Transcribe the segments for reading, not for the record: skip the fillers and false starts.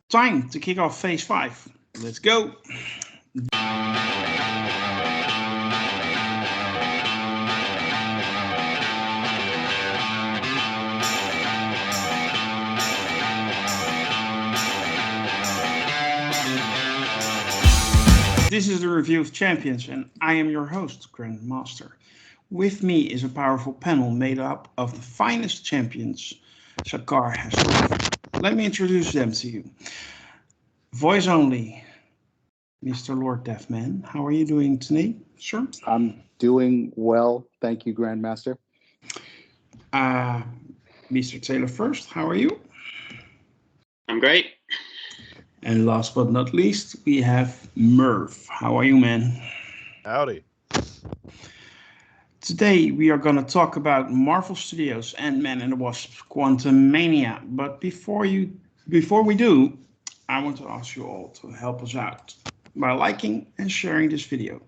Time to kick off phase 5. Let's go. This is the review of Champions, and I am your host, Grandmaster. With me is a powerful panel made up of the finest champions Sakar has lived. Let me introduce them to you. Voice only, Mr. Lord Deathman. How are you doing tonight, sir? I'm doing well, thank you, Grandmaster. Mr. Taylor first. How are you? I'm great. And last but not least, we have Merv. How are you, man? Howdy. Today we are going to talk about Marvel Studios Antman and the Wasp Quantumania. But before we do, I want to ask you all to help us out by liking and sharing this video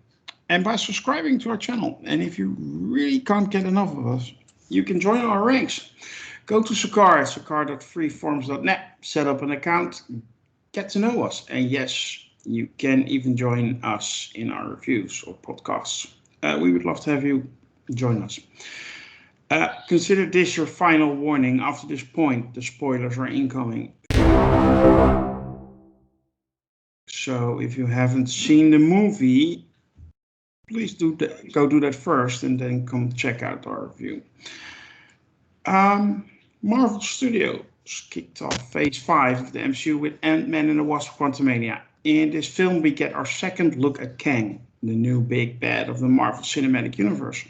and by subscribing to our channel. And if you really can't get enough of us, you can join our ranks. Go to Sakar at sakar.freeforms.net, set up an account, get to know us, and yes, you can even join us in our reviews or podcasts. We would love to have you join us. Consider this your final warning. After this point, the spoilers are incoming. So if you haven't seen the movie, please go do that first and then come check out our review. Marvel Studios kicked off phase 5 of the MCU with Ant-Man and the Wasp Quantumania. In this film, we get our second look at Kang, the new big bad of the Marvel Cinematic Universe.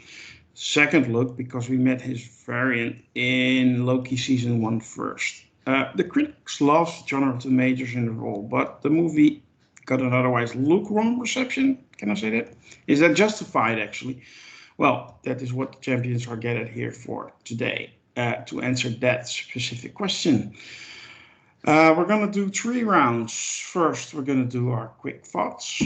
Second look because we met his variant in Loki Season 1 first. The critics loved Jonathan Majors in the role, but the movie got an otherwise lukewarm reception. Can I say that? Is that justified, actually? Well, that is what the champions are gathered here for today, to answer that specific question. We're going to do 3 rounds. First, we're going to do our quick thoughts.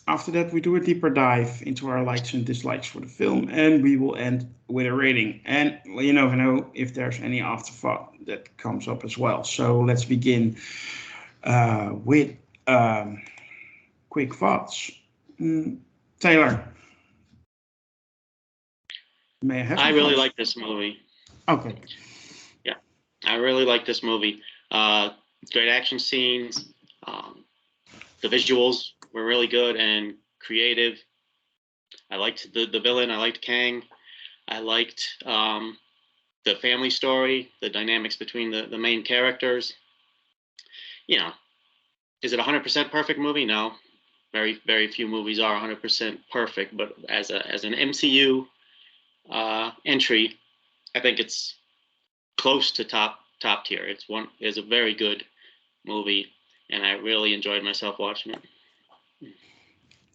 After that, we do a deeper dive into our likes and dislikes for the film, and we will end with a rating. And you never know if there's any afterthought that comes up as well. So let's begin with quick thoughts. Taylor, may I have? I really like this movie. Okay. Yeah, I really like this movie. Great action scenes. The visuals were really good and creative. I liked the villain. I liked Kang. I liked the family story, the dynamics between the main characters. You know, is it a 100% perfect movie? No. Very, very few movies are 100% perfect. But as an MCU entry, I think it's close to top tier. It's a very good movie, and I really enjoyed myself watching it.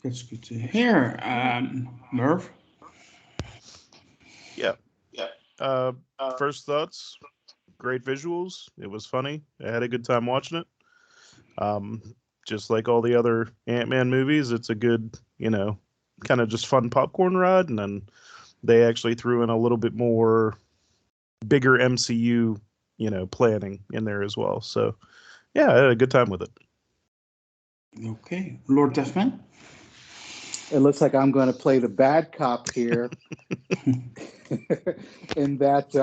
That's good to hear. Merv? Yeah. First thoughts, great visuals. It was funny. I had a good time watching it. Just like all the other Ant-Man movies, it's a good, kind of just fun popcorn ride. And then they actually threw in a little bit more bigger MCU, planning in there as well. So, yeah, I had a good time with it. Okay. Lord Deathman? It looks like I'm going to play the bad cop here, in that,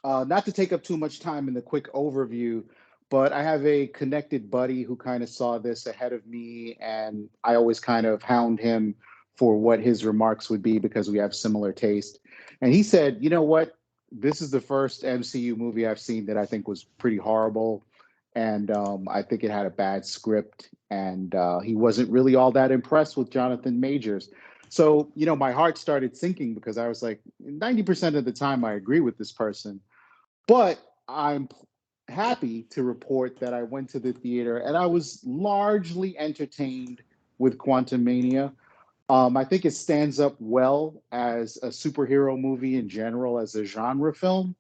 not to take up too much time in the quick overview, but I have a connected buddy who kind of saw this ahead of me, and I always kind of hound him for what his remarks would be because we have similar taste. And he said, you know what? This is the first MCU movie I've seen that I think was pretty horrible. And I think it had a bad script, and he wasn't really all that impressed with Jonathan Majors. So, my heart started sinking because I was like, 90% of the time I agree with this person. But I'm happy to report that I went to the theater and I was largely entertained with Quantumania. I think it stands up well as a superhero movie in general, as a genre film.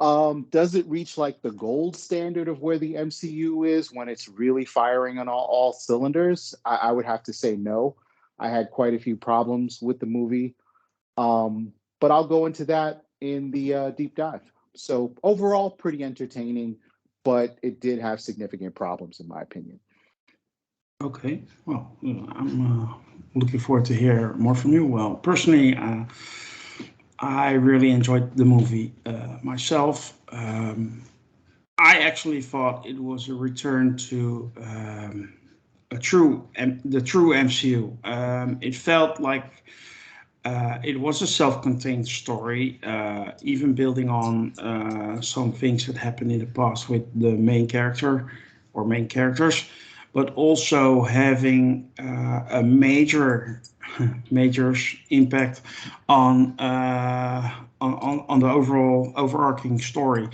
Does it reach like the gold standard of where the MCU is when it's really firing on all cylinders? I would have to say no. I had quite a few problems with the movie, but I'll go into that in the deep dive. So overall, pretty entertaining. but it did have significant problems, in my opinion. Okay, well, I'm looking forward to hear more from you. Well, personally, I really enjoyed the movie myself. I actually thought it was a return to the true MCU. It felt like it was a self-contained story, even building on some things that happened in the past with the main character or main characters, but also having a major impact on the overall overarching story,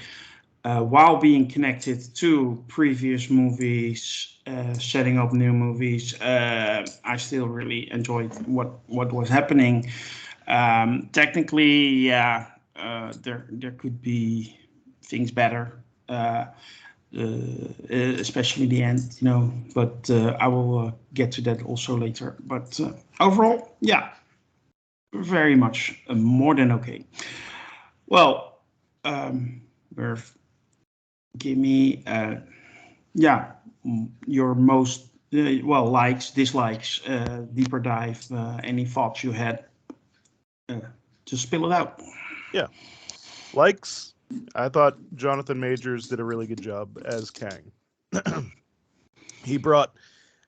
while being connected to previous movies, setting up new movies. I still really enjoyed what was happening. Technically, yeah, there could be things better, especially the end, But I will get to that also later. But overall, yeah, very much more than okay. Well, Merv, give me yeah, your most likes, dislikes, deeper dive, any thoughts you had. Just spill it out. Yeah. Likes, I thought Jonathan Majors did a really good job as Kang. He brought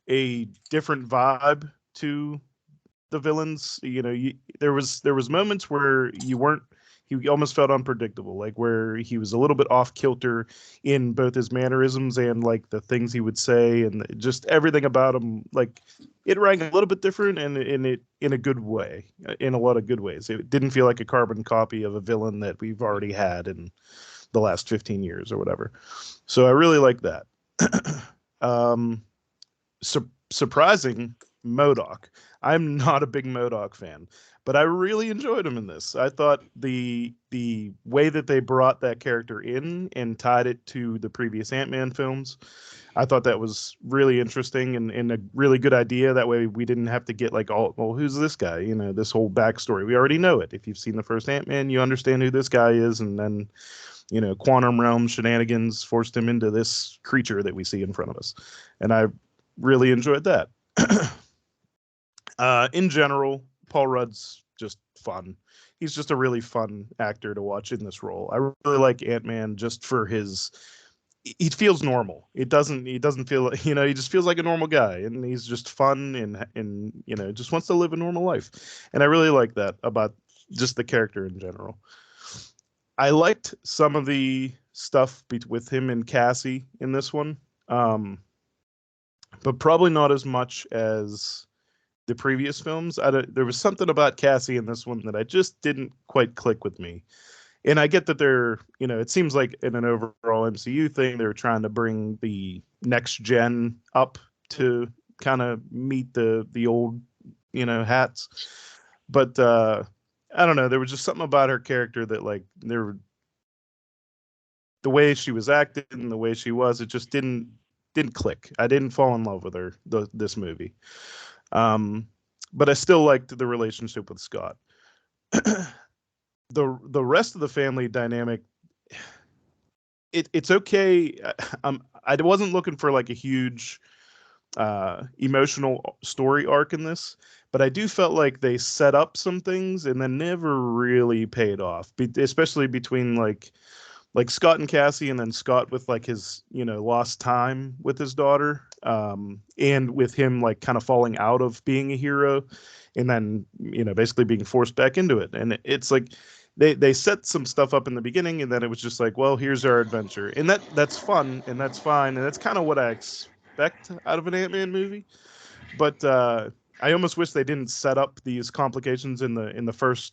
a different vibe to the villains. There was moments where he almost felt unpredictable, like where he was a little bit off kilter in both his mannerisms and like the things he would say, and just everything about him. Like it rang a little bit different, and in a good way, in a lot of good ways. It didn't feel like a carbon copy of a villain that we've already had in the last 15 years or whatever. So I really like that. um, Surprising, MODOK. I'm not a big MODOK fan, but I really enjoyed him in this. I thought the way that they brought that character in and tied it to the previous Ant-Man films, I thought that was really interesting and a really good idea. That way we didn't have to get like, well, who's this guy? This whole backstory. We already know it. If you've seen the first Ant-Man, you understand who this guy is, and then quantum realm shenanigans forced him into this creature that we see in front of us. And I really enjoyed that. In general, Paul Rudd's just fun. He's just a really fun actor to watch in this role. I really like Ant-Man just for he feels normal. He doesn't feel, he just feels like a normal guy, and he's just fun and just wants to live a normal life. And I really like that about just the character in general. I liked some of the stuff with him and Cassie in this one. But probably not as much as the previous films. There was something about Cassie in this one that I just didn't quite click with me. And I get that they're, it seems like in an overall MCU thing, they're trying to bring the next gen up to kind of meet the old, hats. But I don't know. There was just something about her character that like the way she was acting and the way she was, it just didn't click. I didn't fall in love with her this movie. But I still liked the relationship with Scott. The rest of the family dynamic, it's okay. I wasn't looking for like a huge emotional story arc in this, but I do felt like they set up some things and then never really paid off, especially between like Scott and Cassie, and then Scott with like his, lost time with his daughter, and with him like kind of falling out of being a hero, and then, basically being forced back into it. And it's like they set some stuff up in the beginning, and then it was just like, well, here's our adventure. And that's fun, and that's fine, and that's kind of what I expect out of an Ant-Man movie. But I almost wish they didn't set up these complications in the first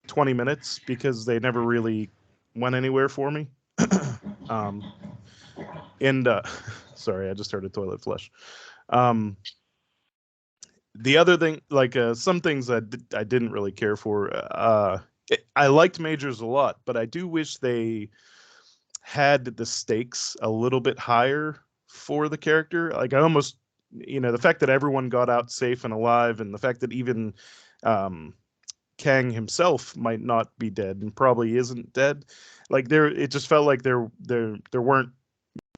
20 minutes, because they never really went anywhere for me. And sorry, I just heard a toilet flush. The other thing, like some things I didn't really care for. I liked Majors a lot, but I do wish they had the stakes a little bit higher for the character. Like I almost, the fact that everyone got out safe and alive, and the fact that even Kang himself might not be dead and probably isn't dead. Like it just felt like there weren't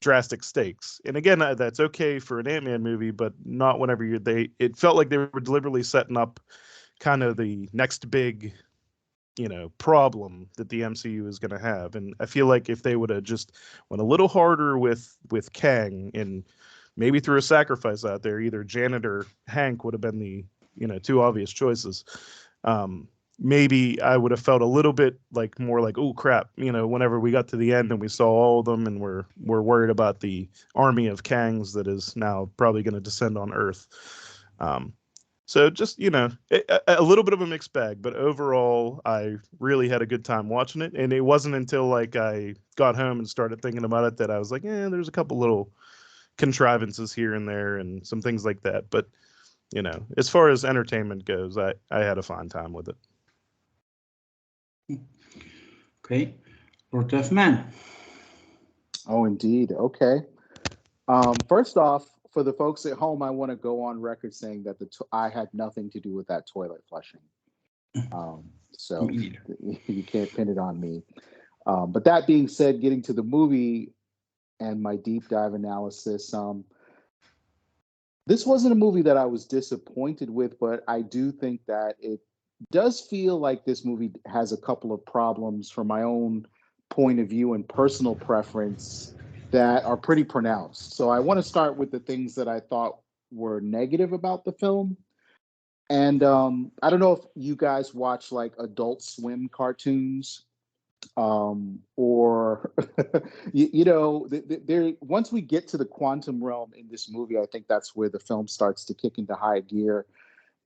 drastic stakes. And again, that's okay for an Ant-Man movie, but not whenever it felt like they were deliberately setting up kind of the next big, problem that the MCU is going to have. And I feel like if they would have just went a little harder with Kang and maybe threw a sacrifice out there, either Janet or Hank would have been the, two obvious choices. Maybe I would have felt a little bit more like, oh crap, whenever we got to the end and we saw all of them and we're worried about the army of Kangs that is now probably going to descend on Earth. So just, a little bit of a mixed bag, but overall I really had a good time watching it. And it wasn't until I got home and started thinking about it that I was like, there's a couple little contrivances here and there and some things like that. But, as far as entertainment goes, I had a fine time with it. Okay, Lord Deathman. Oh, indeed. Okay. First off, for the folks at home, I want to go on record saying that I had nothing to do with that toilet flushing. So you can't pin it on me. But that being said, getting to the movie and my deep dive analysis, this wasn't a movie that I was disappointed with, but I do think that it does feel like this movie has a couple of problems from my own point of view and personal preference that are pretty pronounced. So I want to start with the things that I thought were negative about the film. And I don't know if you guys watch Adult Swim cartoons, or there. Once we get to the quantum realm in this movie, I think that's where the film starts to kick into high gear.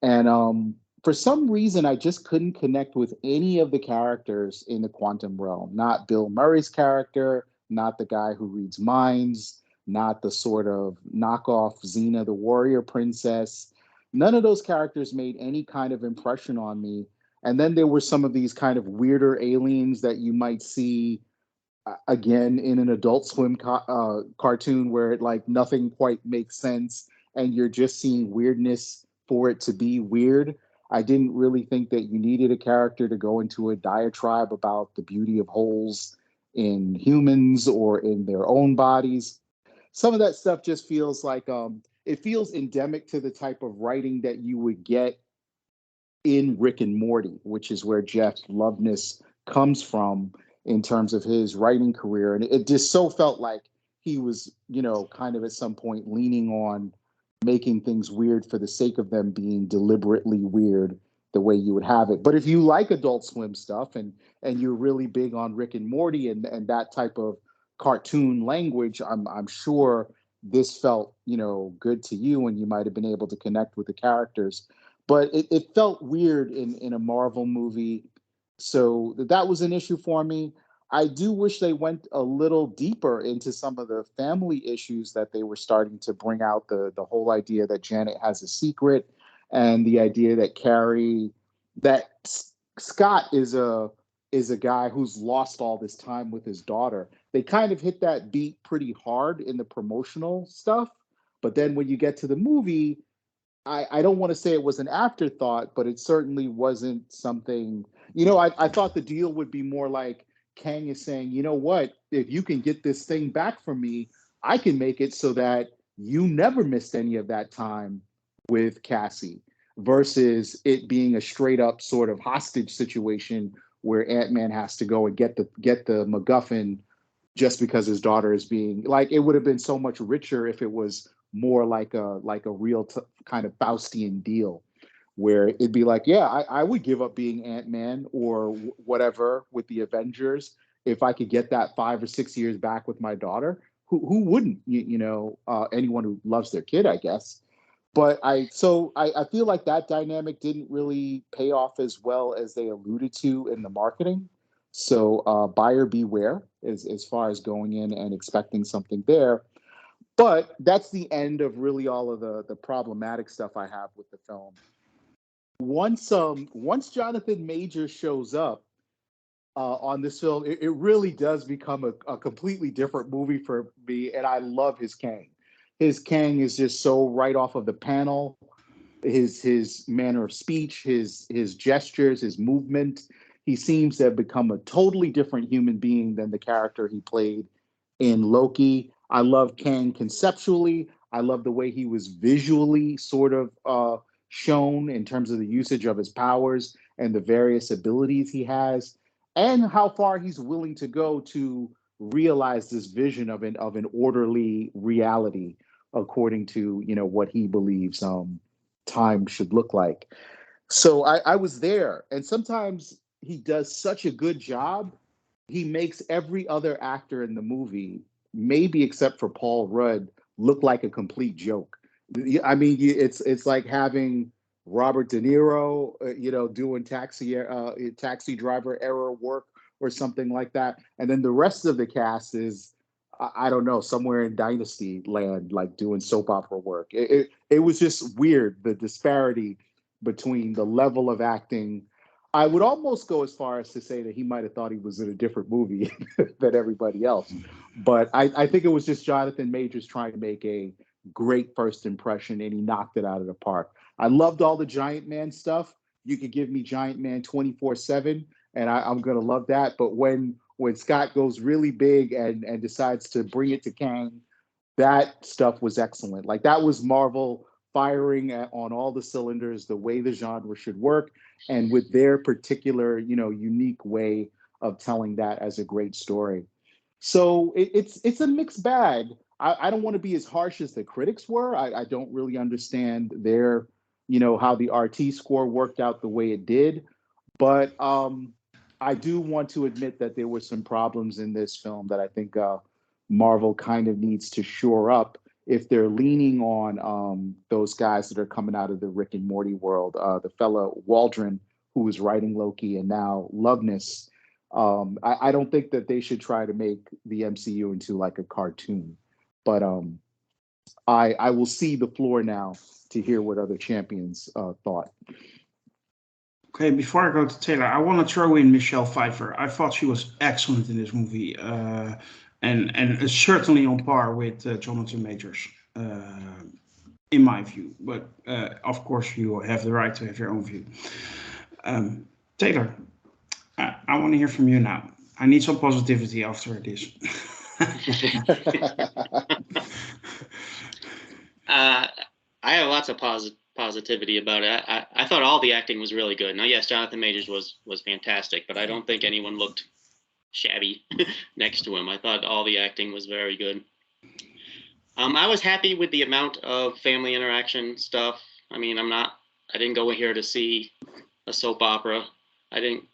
And for some reason, I just couldn't connect with any of the characters in the quantum realm. Not Bill Murray's character, not the guy who reads minds, not the sort of knockoff Xena the warrior princess. None of those characters made any kind of impression on me. And then there were some of these kind of weirder aliens that you might see again in an Adult Swim cartoon where nothing quite makes sense and you're just seeing weirdness for it to be weird. I didn't really think that you needed a character to go into a diatribe about the beauty of holes in humans or in their own bodies. Some of that stuff just feels like it feels endemic to the type of writing that you would get in Rick and Morty, which is where Jeff Loveness comes from in terms of his writing career. And it just so felt like he was, kind of at some point leaning on making things weird for the sake of them being deliberately weird the way you would have it. But if you like Adult Swim stuff and you're really big on Rick and Morty and that type of cartoon language, I'm sure this felt, good to you and you might have been able to connect with the characters. But it felt weird in a Marvel movie. So that was an issue for me. I do wish they went a little deeper into some of the family issues that they were starting to bring out, the whole idea that Janet has a secret and the idea that Scott is a guy who's lost all this time with his daughter. They kind of hit that beat pretty hard in the promotional stuff. But then when you get to the movie, I don't want to say it was an afterthought, but it certainly wasn't something, I thought the deal would be more like Kang is saying, you know what, if you can get this thing back from me, I can make it so that you never missed any of that time with Cassie, versus it being a straight up sort of hostage situation where Ant-Man has to go and get the MacGuffin just because his daughter is being it would have been so much richer if it was more like a real kind of Faustian deal where it'd be like, yeah, I would give up being Ant-Man or whatever with the Avengers if I could get that 5 or 6 years back with my daughter. Who wouldn't? Anyone who loves their kid, I guess. But I feel like that dynamic didn't really pay off as well as they alluded to in the marketing. So buyer beware as far as going in and expecting something there. But that's the end of really all of the problematic stuff I have with the film. Once Jonathan Major shows up on this film, it really does become a completely different movie for me, and I love his Kang. His Kang is just so right off of the panel. His manner of speech, his gestures, his movement. He seems to have become a totally different human being than the character he played in Loki. I love Kang conceptually. I love the way he was visually sort of shown in terms of the usage of his powers and the various abilities he has, and how far he's willing to go to realize this vision of an orderly reality according to what he believes time should look like. So I was there, and sometimes he does such a good job. He makes every other actor in the movie, maybe except for Paul Rudd, look like a complete joke. I mean, it's like having Robert De Niro, doing taxi driver error work or something like that, and then the rest of the cast is, I don't know, somewhere in Dynasty land, like doing soap opera work. It was just weird, the disparity between the level of acting. I would almost go as far as to say that he might have thought he was in a different movie than everybody else. But I think it was just Jonathan Majors trying to make a great first impression, and he knocked it out of the park. I loved all the Giant Man stuff. You could give me Giant Man 24/7, and I'm going to love that. But when Scott goes really big and decides to bring it to Kang, that stuff was excellent. Like, that was Marvel firing on all the cylinders, the way the genre should work, and with their particular, unique way of telling that as a great story. So it's a mixed bag. I don't want to be as harsh as the critics were. I don't really understand their, how the RT score worked out the way it did. But I do want to admit that there were some problems in this film that I think Marvel kind of needs to shore up if they're leaning on those guys that are coming out of the Rick and Morty world. The fella Waldron, who was writing Loki, and now Loveness. I don't think that they should try to make the MCU into like a cartoon. But I will see the floor now to hear what other champions thought. Okay, before I go to Taylor, I want to throw in Michelle Pfeiffer. I thought she was excellent in this movie, and certainly on par with Jonathan Majors, in my view. But of course, you have the right to have your own view. Taylor, I want to hear from you now. I need some positivity after this. I have lots of positivity about it. I thought all the acting was really good. Now, yes, Jonathan Majors was fantastic, but I don't think anyone looked shabby next to him. I thought all the acting was very good. I was happy with the amount of family interaction stuff. I mean, I didn't go here to see a soap opera. I didn't,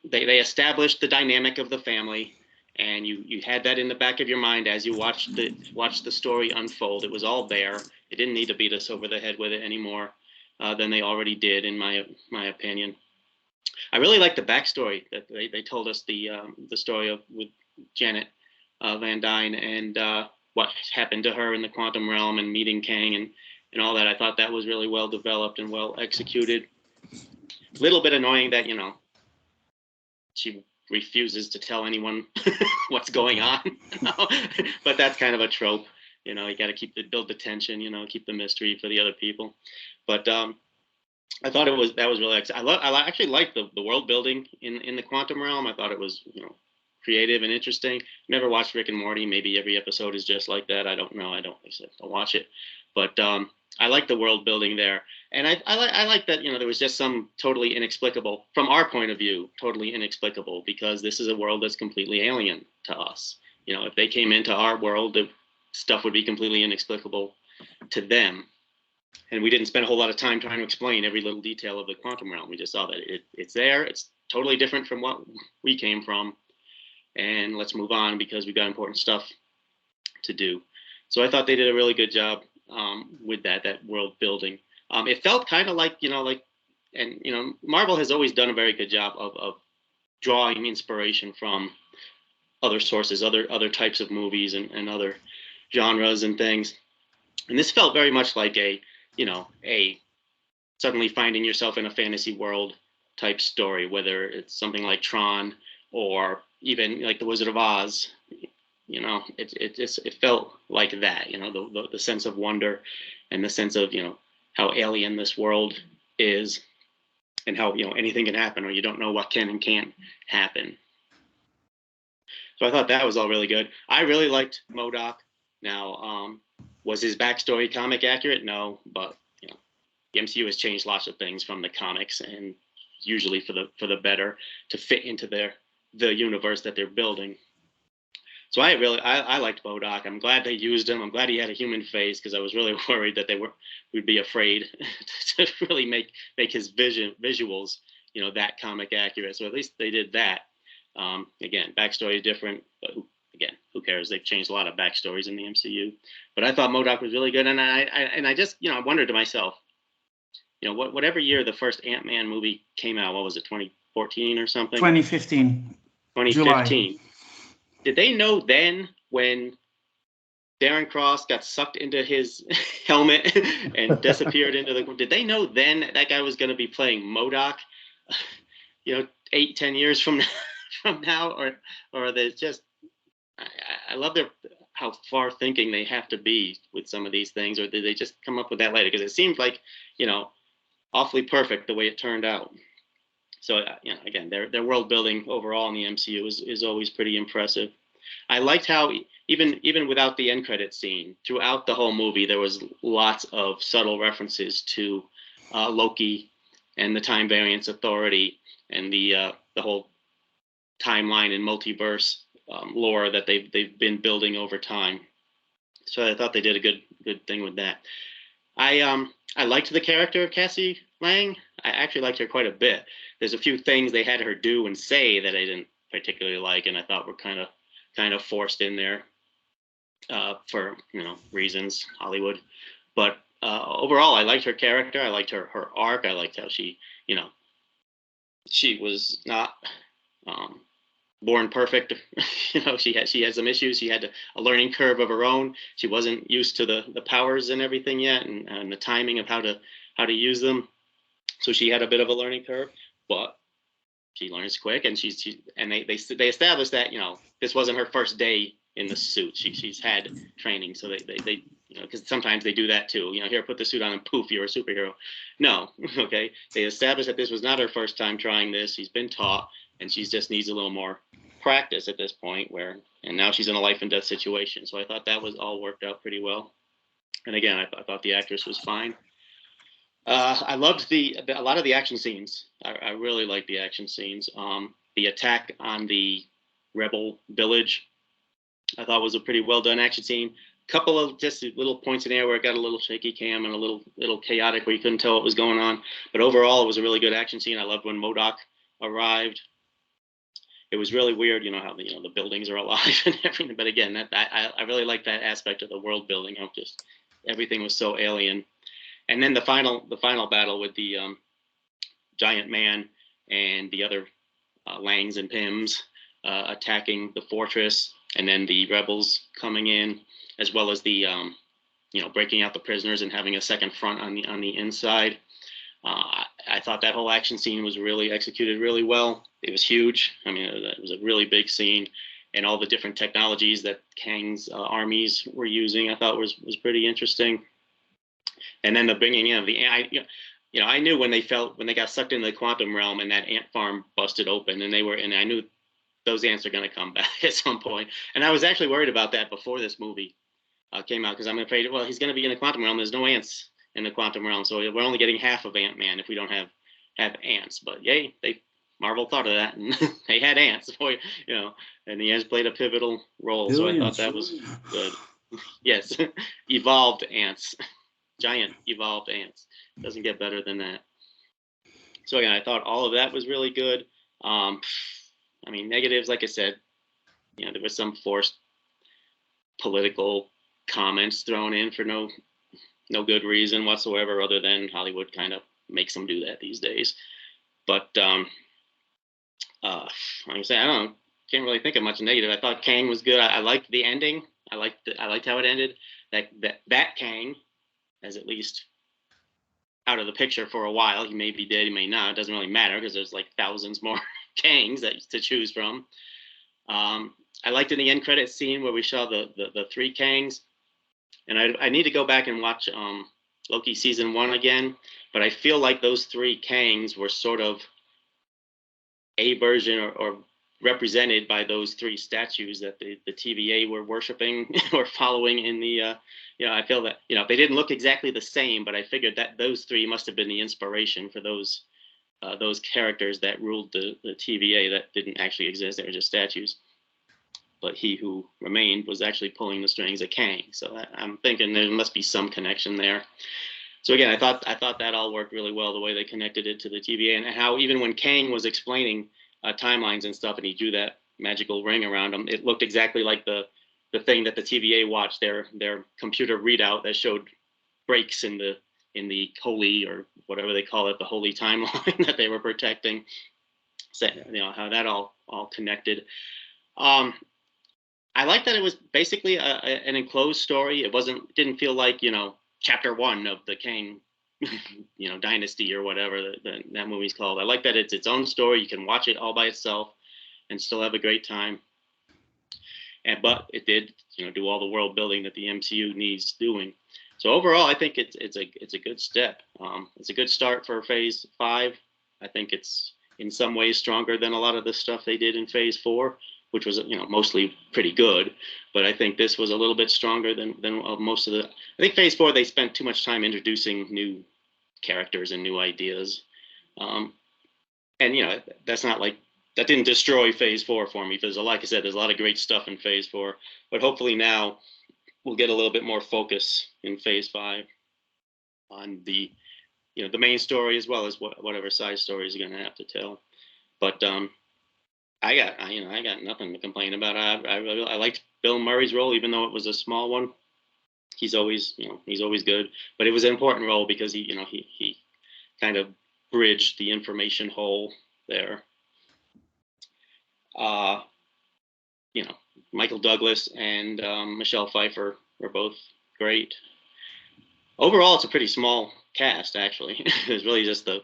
they established the dynamic of the family, and you had that in the back of your mind as you watched the story unfold. It was all there. It didn't need to beat us over the head with it anymore than they already did, in my opinion. I really liked the backstory that they told us, the story with Janet Van Dyne and what happened to her in the quantum realm and meeting Kang and all that. I thought that was really well developed and well executed. A little bit annoying that, she refuses to tell anyone what's going on, but that's kind of a trope. You got to build the tension, keep the mystery for the other people. But I thought that was really excellent. I actually liked the world building in the quantum realm. I thought it was creative and interesting. Never watched Rick and Morty. Maybe every episode is just like that. I don't know. I don't watch it, but I like the world building there, and I like that there was just some totally inexplicable, from our point of view, totally inexplicable, because this is a world that's completely alien to us. If they came into our world, the stuff would be completely inexplicable to them, and we didn't spend a whole lot of time trying to explain every little detail of the quantum realm. We just saw that it's there. It's totally different from what we came from, and let's move on because we got important stuff to do. So I thought they did a really good job with that world building. It felt kind of like, Marvel has always done a very good job of drawing inspiration from other sources, other types of movies and other genres and things. And this felt very much like a suddenly finding yourself in a fantasy world type story, whether it's something like Tron or even like The Wizard of Oz. It felt like that, the sense of wonder and the sense of, how alien this world is and how, anything can happen, or you don't know what can and can't happen. So I thought that was all really good. I really liked MODOK. Now, was his backstory comic accurate? No, but the MCU has changed lots of things from the comics, and usually for the better, to fit into the universe that they're building. So I liked MODOK. I'm glad they used him. I'm glad he had a human face, because I was really worried that we'd be afraid to really make his visuals that comic accurate. So at least they did that. Again, backstory is different, but who cares? They've changed a lot of backstories in the MCU. But I thought MODOK was really good, and I just I wondered to myself, whatever year the first Ant-Man movie came out, what was it, 2014 or something? 2015. 2015. July. Did they know then, when Darren Cross got sucked into his helmet and disappeared into did they know then that guy was going to be playing MODOK, 8-10 years from now, or are they just, I love how far thinking they have to be with some of these things, or did they just come up with that later? Because it seemed like, awfully perfect the way it turned out. So, again, their world building overall in the MCU is always pretty impressive. I liked how even without the end credit scene, throughout the whole movie, there was lots of subtle references to Loki and the Time Variance Authority and the whole timeline and multiverse lore that they've been building over time. So I thought they did a good thing with that. I liked the character of Cassie Lang. I actually liked her quite a bit. There's a few things they had her do and say that I didn't particularly like, and I thought were kind of forced in there for reasons, Hollywood. But overall, I liked her character. I liked her arc. I liked how she was not born perfect. She had some issues. She had a learning curve of her own. She wasn't used to the powers and everything yet, and the timing of how to use them. So she had a bit of a learning curve, but she learns quick, and they established that this wasn't her first day in the suit. She's had training, so they because sometimes they do that too. Here, put the suit on and poof, you're a superhero. No, okay. They established that this was not her first time trying this. She's been taught, and she just needs a little more practice at this point. And now she's in a life and death situation. So I thought that was all worked out pretty well. And again, I thought the actress was fine. I loved a lot of the action scenes. I really liked the action scenes. The attack on the rebel village, I thought was a pretty well done action scene. Couple of just little points in there where it got a little shaky cam and a little chaotic where you couldn't tell what was going on. But overall, it was a really good action scene. I loved when MODOK arrived. It was really weird, how the buildings are alive and everything. But again, I really like that aspect of the world building. How just everything was so alien. And then the final battle with the giant man and the other Langs and Pims attacking the fortress, and then the rebels coming in, as well as the breaking out the prisoners and having a second front on the inside. I thought that whole action scene was really executed really well. It was huge. I mean, it was a really big scene, and all the different technologies that Kang's armies were using, I thought was pretty interesting. And then the bringing in of I knew when they got sucked into the quantum realm and that ant farm busted open, and I knew those ants are going to come back at some point. And I was actually worried about that before this movie came out, because I'm afraid, well, he's going to be in the quantum realm. There's no ants in the quantum realm, so we're only getting half of Ant-Man if we don't have ants. But yay, Marvel thought of that, and they had ants, and the ants played a pivotal role. Billions. So I thought that was good. Yes, evolved ants. Giant evolved ants. Doesn't get better than that. So again, I thought all of that was really good. Negatives, like I said, there was some forced political comments thrown in for no good reason whatsoever, other than Hollywood kind of makes them do that these days. But like I say, can't really think of much negative. I thought Kang was good. I liked the ending. I liked how it ended. That Kang, as at least out of the picture for a while. He may be dead, he may not. It doesn't really matter, because there's like thousands more Kangs to choose from. I liked in the end credit scene where we saw the three Kangs, and I need to go back and watch Loki season 1 again, but I feel like those three Kangs were sort of a version or represented by those three statues that the TVA were worshiping or following in the, I feel that, they didn't look exactly the same, but I figured that those three must have been the inspiration for those characters that ruled the TVA that didn't actually exist. They were just statues. But he who remained was actually pulling the strings of Kang. So I'm thinking there must be some connection there. So again, I thought that all worked really well, the way they connected it to the TVA, and how even when Kang was explaining timelines and stuff, and he drew that magical ring around him, it looked exactly like the thing that the TVA watched, their computer readout that showed breaks in the holy, or whatever they call it, the holy timeline that they were protecting. So how that all connected. I like that it was basically an enclosed story. It didn't feel like chapter 1 of the Kang dynasty or whatever that movie's called. I like that it's its own story. You can watch it all by itself and still have a great time. But it did do all the world building that the MCU needs doing. So overall, I think it's a good step. It's a good start for Phase 5. I think it's in some ways stronger than a lot of the stuff they did in Phase 4, which was mostly pretty good. But I think this was a little bit stronger than most of the. I think Phase 4 they spent too much time introducing new characters and new ideas, and that's not like that didn't destroy Phase 4 for me. Because like I said, there's a lot of great stuff in Phase 4, but hopefully now we'll get a little bit more focus in Phase 5 on the the main story, as well as whatever side stories you're going to have to tell. But I got nothing to complain about. I liked Bill Murray's role, even though it was a small one. He's always good, but it was an important role because he kind of bridged the information hole there. Michael Douglas and Michelle Pfeiffer were both great. Overall, it's a pretty small cast, actually. It's really just the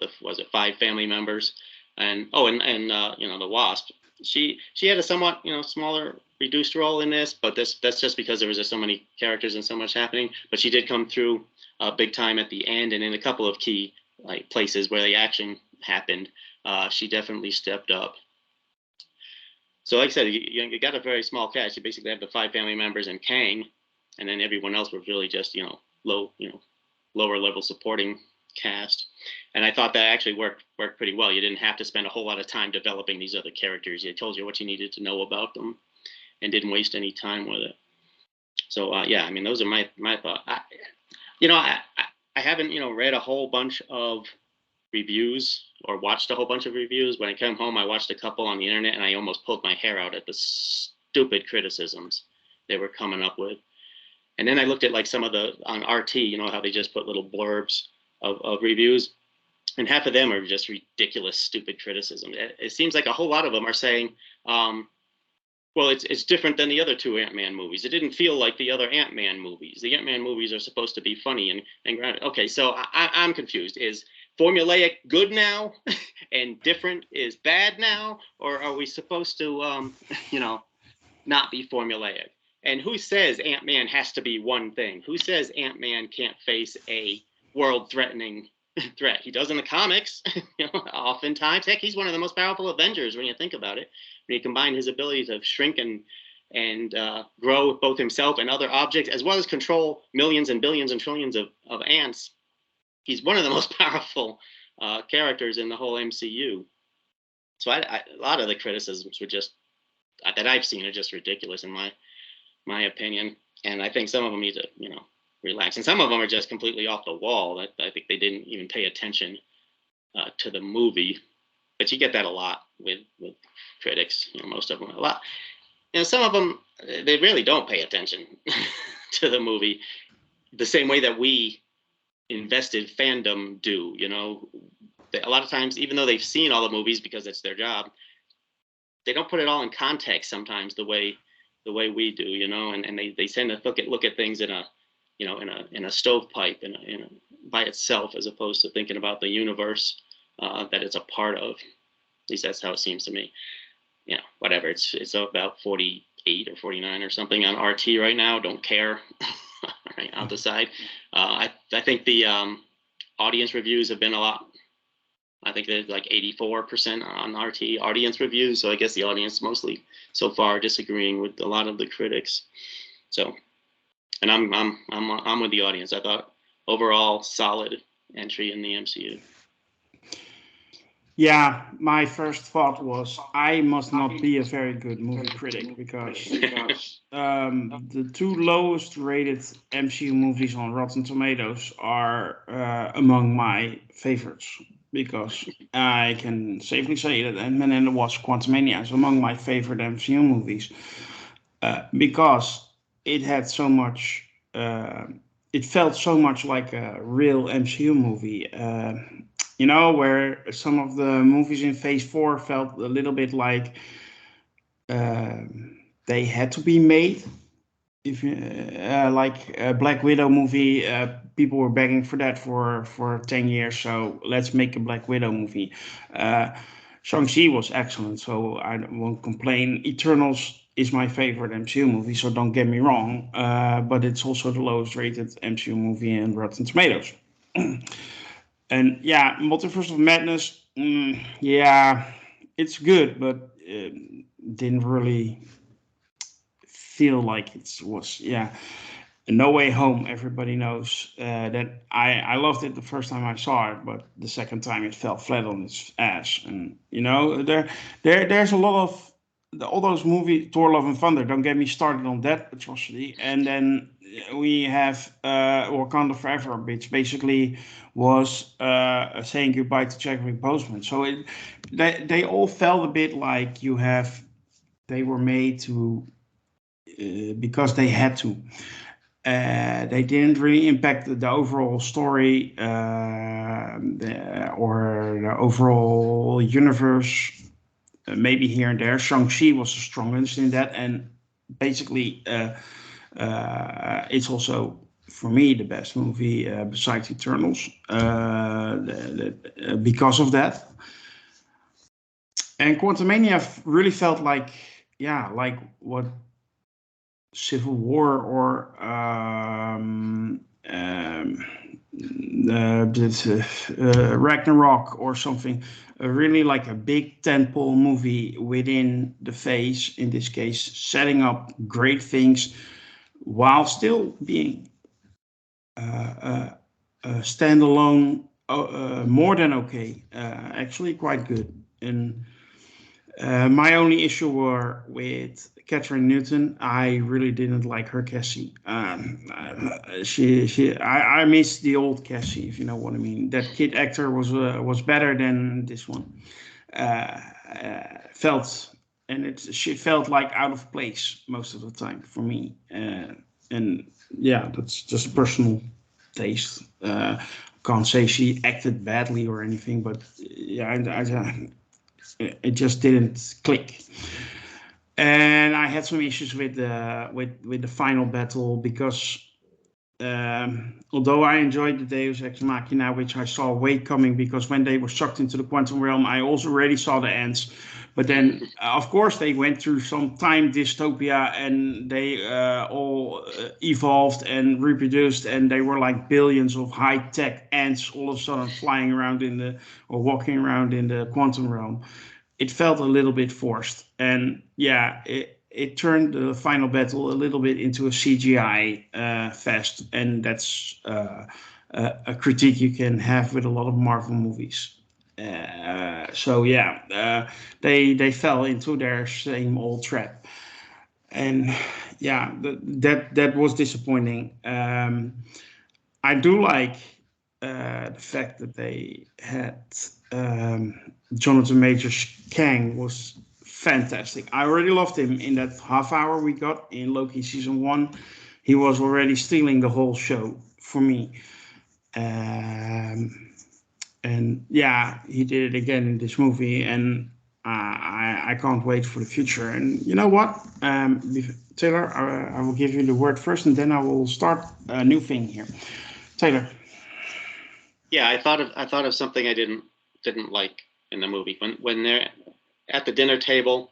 5 family members, and the Wasp. She had a somewhat smaller, reduced role in this, but that's just because there was just so many characters and so much happening. But she did come through big time at the end, and in a couple of key places where the action happened, she definitely stepped up. So like I said, you got a very small cast. You basically have the 5 family members and Kang, and then everyone else was really just lower level supporting cast. And I thought that actually worked pretty well. You didn't have to spend a whole lot of time developing these other characters. It told you what you needed to know about them and didn't waste any time with it. So those are my thoughts. I haven't read a whole bunch of reviews or watched a whole bunch of reviews. When I came home, I watched a couple on the internet, and I almost pulled my hair out at the stupid criticisms they were coming up with. And then I looked at some of on RT, how they just put little blurbs of reviews, and half of them are just ridiculous, stupid criticism. It seems like a whole lot of them are saying, well, it's different than the other 2 Ant-Man movies. It didn't feel like the other Ant-Man movies. The Ant-Man movies are supposed to be funny and okay, so I'm confused. Is formulaic good now and different is bad now? Or are we supposed to, not be formulaic? And who says Ant-Man has to be one thing? Who says Ant-Man can't face a world-threatening threat? He does in the comics, oftentimes. Heck, he's one of the most powerful Avengers when you think about it. When you combine his ability to shrink and grow both himself and other objects, as well as control millions and billions and trillions of ants, he's one of the most powerful characters in the whole MCU. So a lot of the criticisms were just that I've seen are just ridiculous in my opinion, and I think some of them need to relax, and some of them are just completely off the wall. I think they didn't even pay attention to the movie, but you get that a lot with critics. Most of them a lot. Some of them they really don't pay attention to the movie the same way that we invested fandom do. A lot of times, even though they've seen all the movies because it's their job, they don't put it all in context sometimes the way we do, and they tend to look at things in a stovepipe by itself, as opposed to thinking about the universe that it's a part of. At least that's how it seems to me. Whatever. It's about 48 or 49 or something on RT right now. Don't care. Right, I'll decide. I think the audience reviews have been a lot I think they're like 84% on RT audience reviews. So I guess the audience mostly so far disagreeing with a lot of the critics. So, and I'm with the audience. I thought overall solid entry in the MCU. Yeah, my first thought was I must not be a very good movie critic because the two lowest rated MCU movies on Rotten Tomatoes are among my favorites because I can safely say that Antman and the Wasp Quantumania is among my favorite MCU movies because it had so much. It felt so much like a real MCU movie. You know, where some of the movies in Phase 4 felt a little bit like they had to be made. If like a Black Widow movie, people were begging for that for 10 years, so let's make a Black Widow movie. Shang-Chi was excellent, so I won't complain. Eternals is my favorite MCU movie, so don't get me wrong, but it's also the lowest rated MCU movie in Rotten Tomatoes. And yeah, Multiverse of Madness, yeah, it's good, but didn't really feel like it was, yeah. No Way Home, everybody knows that I loved it the first time I saw it, but the second time it fell flat on its ass. And you know, there's a lot of all those movies, Thor: Love and Thunder. Don't get me started on that atrocity. And then we have Wakanda Forever, which basically was saying goodbye to Chadwick Boseman. So they all felt a bit like they were made to because they had to. They didn't really impact the overall story or the overall universe. Maybe here and there, Shang-Chi was the strongest in that, and basically, it's also for me the best movie besides Eternals because of that. And Quantumania really felt like, yeah, like what Civil War or Ragnarok or something, really like a big tentpole movie within the phase, in this case, setting up great things while still being standalone, more than okay, actually quite good. And my only issue were with Catherine Newton. I really didn't like her Cassie. I miss the old Cassie, if you know what I mean. That kid actor was better than this one. She felt like out of place most of the time for me. And yeah, that's just a personal taste. Can't say she acted badly or anything, but yeah, it just didn't click. And I had some issues with the final battle because although I enjoyed the Deus Ex Machina, which I saw way coming, because when they were sucked into the quantum realm, I also already saw the ends. But then, of course, they went through some time dystopia, and they all evolved and reproduced, and they were like billions of high-tech ants all of a sudden flying around or walking around in the quantum realm. It felt a little bit forced, and yeah, it turned the final battle a little bit into a CGI fest, and that's a critique you can have with a lot of Marvel movies. So yeah, they fell into their same old trap, and yeah, that was disappointing. I do like the fact that they had Jonathan Majors Kang was fantastic. I already loved him in that half hour we got in Loki season 1. He was already stealing the whole show for me. And yeah, he did it again in this movie, and I can't wait for the future. And you know what, Taylor, I will give you the word first, and then I will start a new thing here. Taylor. Yeah, I thought of something I didn't like in the movie when they're at the dinner table.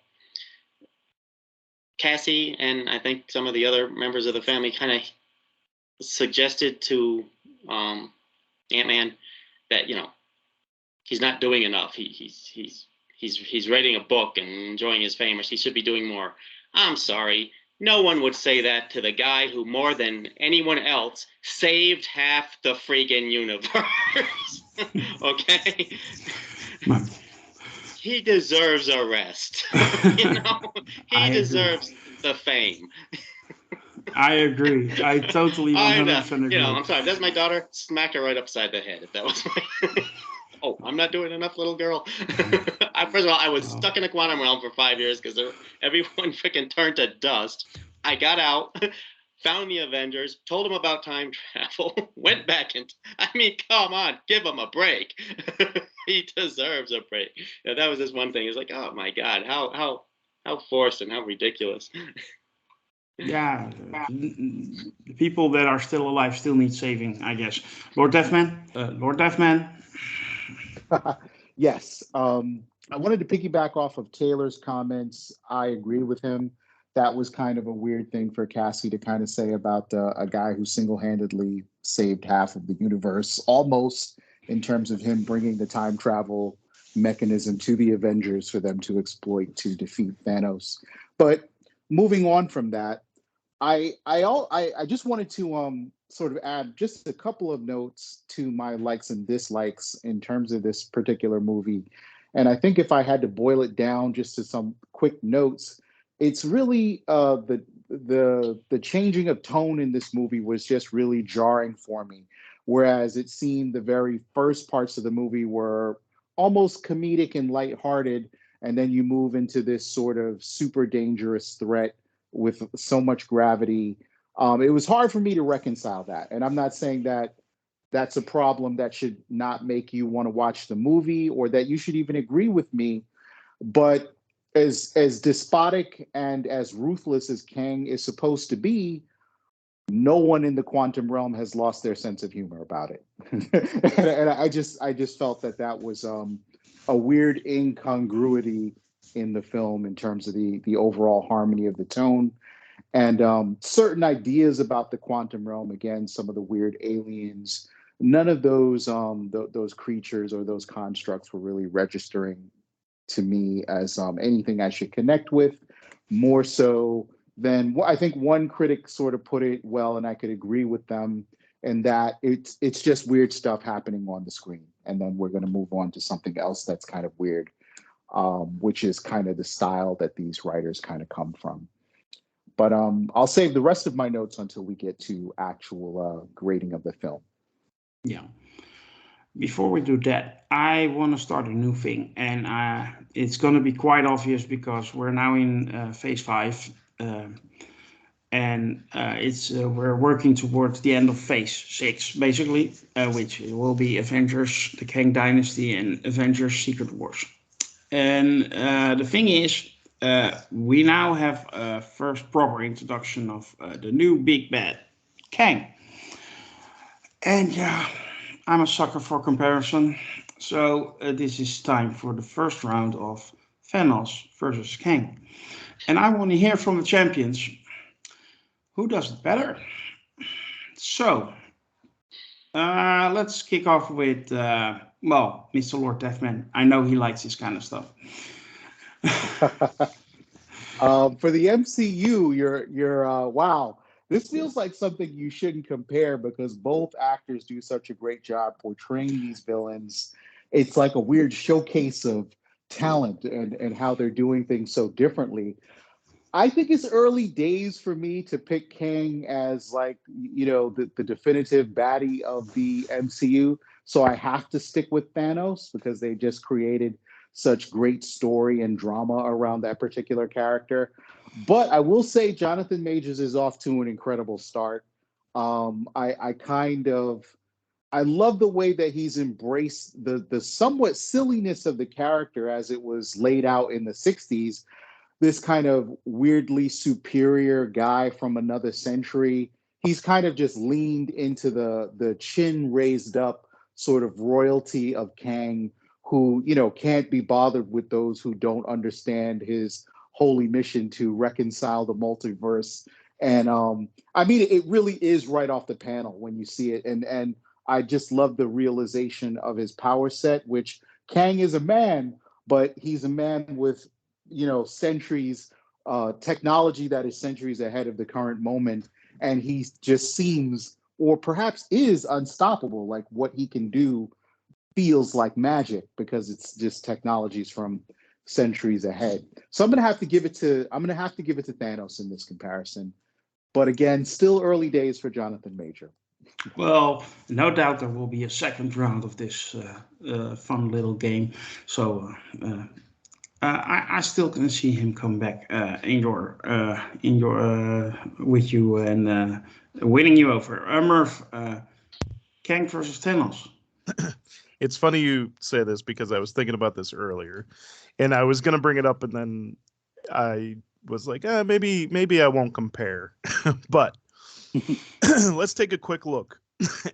Cassie and I think some of the other members of the family kind of suggested to Ant-Man that he's not doing enough. He's writing a book and enjoying his fame, or he should be doing more. I'm sorry. No one would say that to the guy who, more than anyone else, saved half the friggin' universe. Okay? He deserves a rest. You know? He deserves the fame. I agree. I totally 100% agree. You know, I'm sorry. That's my daughter. Smack her right upside the head if that was my... Oh, I'm not doing enough, little girl. First of all, I was stuck in a quantum realm for 5 years because everyone freaking turned to dust. I got out, found the Avengers, told them about time travel, went back and I mean, come on, give him a break. He deserves a break. You know, that was just one thing. It's like, oh my God, how forced and how ridiculous. Yeah, the people that are still alive still need saving, I guess. Lord Deathman. Yes. I wanted to piggyback off of Taylor's comments. I agree with him. That was kind of a weird thing for Cassie to kind of say about a guy who single-handedly saved half of the universe, almost, in terms of him bringing the time travel mechanism to the Avengers for them to exploit to defeat Thanos. But moving on from that, I just wanted to sort of add just a couple of notes to my likes and dislikes in terms of this particular movie. And I think if I had to boil it down just to some quick notes, it's really the changing of tone in this movie was just really jarring for me. Whereas it seemed the very first parts of the movie were almost comedic and lighthearted, and then you move into this sort of super dangerous threat with so much gravity. It was hard for me to reconcile that. And I'm not saying that that's a problem that should not make you want to watch the movie or that you should even agree with me. But as despotic and as ruthless as Kang is supposed to be, no one in the quantum realm has lost their sense of humor about it. and I just felt that was a weird incongruity in the film in terms of the overall harmony of the tone and certain ideas about the quantum realm. Again, some of the weird aliens, none of those creatures or those constructs were really registering to me as anything I should connect with, more so than I think one critic sort of put it well, and I could agree with them, and that it's just weird stuff happening on the screen, and then we're going to move on to something else that's kind of weird, which is kind of the style that these writers kind of come from. But I'll save the rest of my notes until we get to actual grading of the film. Yeah. Before we do that, I want to start a new thing, and it's going to be quite obvious because we're now in phase 5, and we're working towards the end of phase 6, basically, which will be Avengers: The Kang Dynasty and Avengers: Secret Wars. And the thing is, we now have a first proper introduction of the new big bad, Kang. And yeah, I'm a sucker for comparison. So this is time for the first round of Thanos versus Kang. And I want to hear from the champions, who does it better? So let's kick off with, Mr. Lord Deathman. I know he likes this kind of stuff. For the MCU, you're wow. This feels like something you shouldn't compare because both actors do such a great job portraying these villains. It's like a weird showcase of talent and how they're doing things so differently. I think it's early days for me to pick Kang as like, the definitive baddie of the MCU. So I have to stick with Thanos because they just created such great story and drama around that particular character. But I will say Jonathan Majors is off to an incredible start. I love the way that he's embraced the somewhat silliness of the character as it was laid out in the 60s. This kind of weirdly superior guy from another century. He's kind of just leaned into the chin raised up sort of royalty of Kang, who, can't be bothered with those who don't understand his holy mission to reconcile the multiverse. And I mean, it really is right off the panel when you see it. And I just love the realization of his power set, which Kang is a man, but he's a man with, centuries, technology that is centuries ahead of the current moment. And he just seems, or perhaps is, unstoppable. Like what he can do feels like magic because it's just technologies from centuries ahead. So I'm gonna have to give it to Thanos in this comparison. But again, still early days for Jonathan Major. Well, no doubt there will be a second round of this fun little game. So I still can see him come back with you and winning you over. Merv, Kang versus Thanos. It's funny you say this because I was thinking about this earlier, and I was gonna bring it up, and then I was like, maybe I won't compare. But let's take a quick look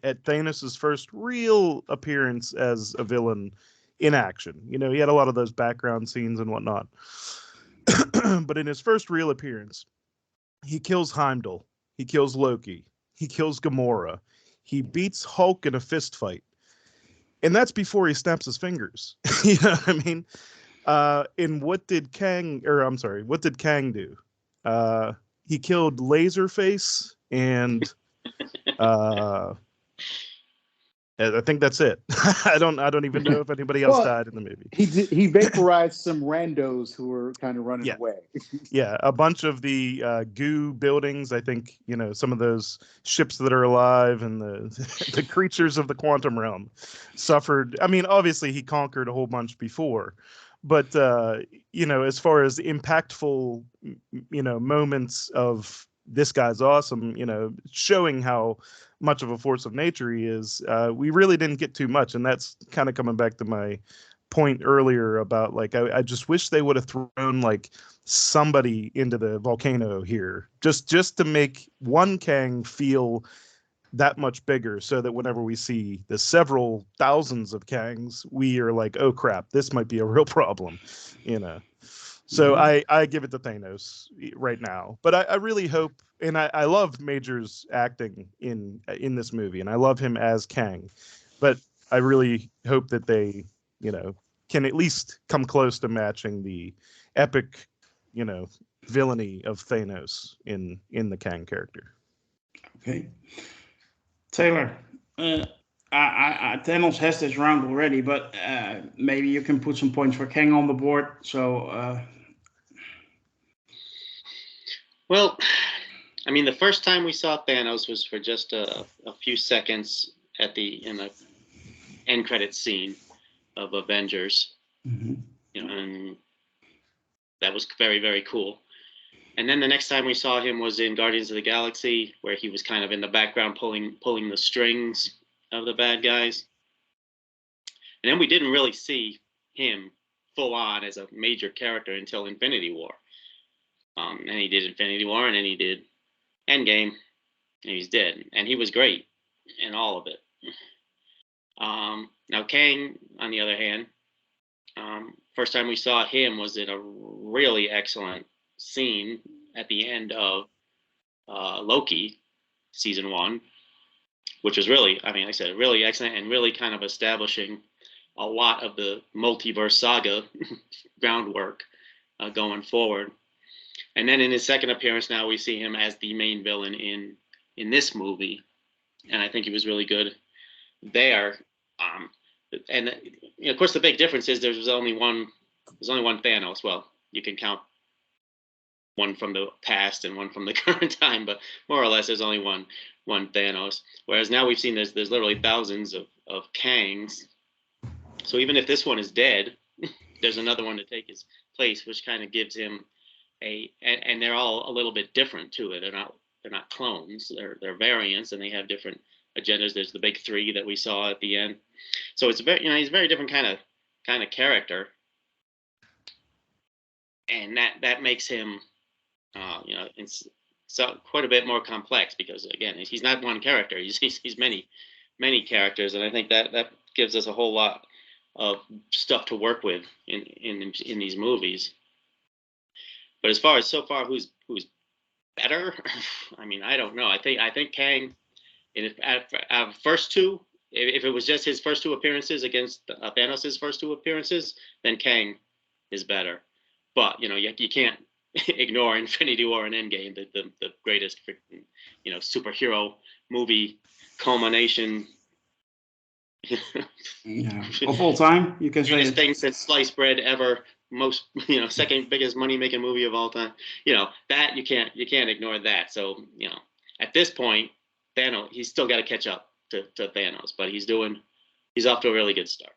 at Thanos' first real appearance as a villain in action. He had a lot of those background scenes and whatnot. But in his first real appearance, he kills Heimdall, he kills Loki, he kills Gamora, he beats Hulk in a fist fight. And that's before he snaps his fingers. You know what I mean? And what did Kang do? He killed Laserface and I think that's it. I don't even know if anybody else died in the movie. He vaporized some randos who were kind of running away. Yeah, a bunch of the goo buildings. I think some of those ships that are alive and the creatures of the quantum realm suffered. I mean, obviously he conquered a whole bunch before, but as far as impactful, moments of this guy's awesome, showing how much of a force of nature he is, we really didn't get too much. And that's kind of coming back to my point earlier about like, I just wish they would have thrown like somebody into the volcano here just to make one Kang feel that much bigger, so that whenever we see the several thousands of Kangs, we are like, oh crap, this might be a real problem. So I give it to Thanos right now. But I really hope, and I love Major's acting in this movie, and I love him as Kang. But I really hope that they, can at least come close to matching the epic, villainy of Thanos in the Kang character. Okay. Taylor, Thanos has this round already, but maybe you can put some points for Kang on the board. So, well, I mean, the first time we saw Thanos was for just a few seconds in the end credit scene of Avengers, and that was very, very cool. And then the next time we saw him was in Guardians of the Galaxy, where he was kind of in the background pulling the strings of the bad guys. And then we didn't really see him full on as a major character until Infinity War. And he did Infinity War, and then he did Endgame, and he's dead. And he was great in all of it. Now Kang, on the other hand, first time we saw him was in a really excellent scene at the end of Loki season 1, which was really, I mean, like I said, really excellent and really kind of establishing a lot of the multiverse saga groundwork going forward. And then in his second appearance, now we see him as the main villain in this movie, and I think he was really good there. And of course, the big difference is there's only one Thanos. Well, you can count one from the past and one from the current time, but more or less there's only one Thanos. Whereas now we've seen there's literally thousands of Kangs. So even if this one is dead, there's another one to take his place, which kind of gives him and they're all a little bit different too. They're not clones. They're variants, and they have different agendas. There's the big three that we saw at the end. So it's very, he's a very different kind of character, and that makes him, it's so quite a bit more complex because again, he's not one character. He's many characters, and I think that gives us a whole lot of stuff to work with in these movies. But as far as so far who's better, I mean, I don't know. I think Kang, out of first two, if it was just his first two appearances against Thanos' first two appearances, then Kang is better. But you can't ignore Infinity War and Endgame, the greatest superhero movie culmination. Yeah, of all time, you can say Greatest it. thing since sliced bread ever. Most second biggest money making movie of all time. That you can't ignore that. So at this point, Thanos, he's still got to catch up to Thanos, but he's off to a really good start.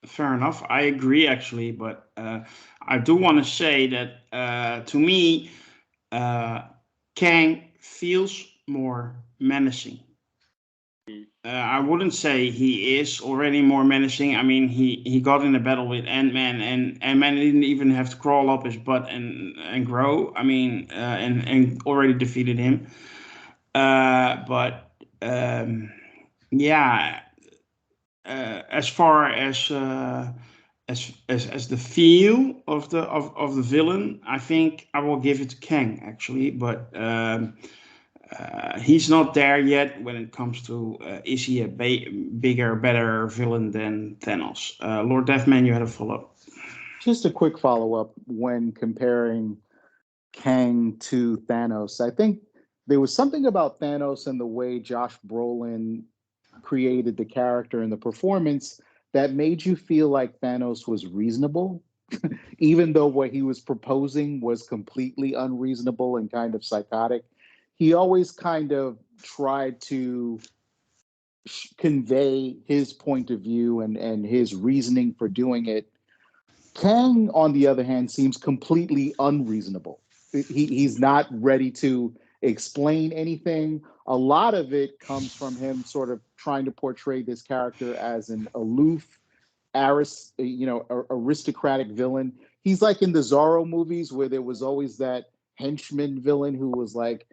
Fair enough. I agree, actually, but I do want to say that to me, Kang feels more menacing. I wouldn't say he is already more menacing. I mean, he got in a battle with Ant-Man, and Ant-Man didn't even have to crawl up his butt and grow. I mean, and already defeated him. But yeah, as far as the feel of the villain, I think I will give it to Kang, actually. But he's not there yet when it comes to is he a bigger, better villain than Thanos? Lord Deathman, you had a follow-up. Just a quick follow-up when comparing Kang to Thanos. I think there was something about Thanos and the way Josh Brolin created the character and the performance that made you feel like Thanos was reasonable, even though what he was proposing was completely unreasonable and kind of psychotic. He always kind of tried to convey his point of view and his reasoning for doing it. Kang, on the other hand, seems completely unreasonable. He's not ready to explain anything. A lot of it comes from him sort of trying to portray this character as an aloof, aristocratic villain. He's like in the Zorro movies where there was always that henchman villain who was like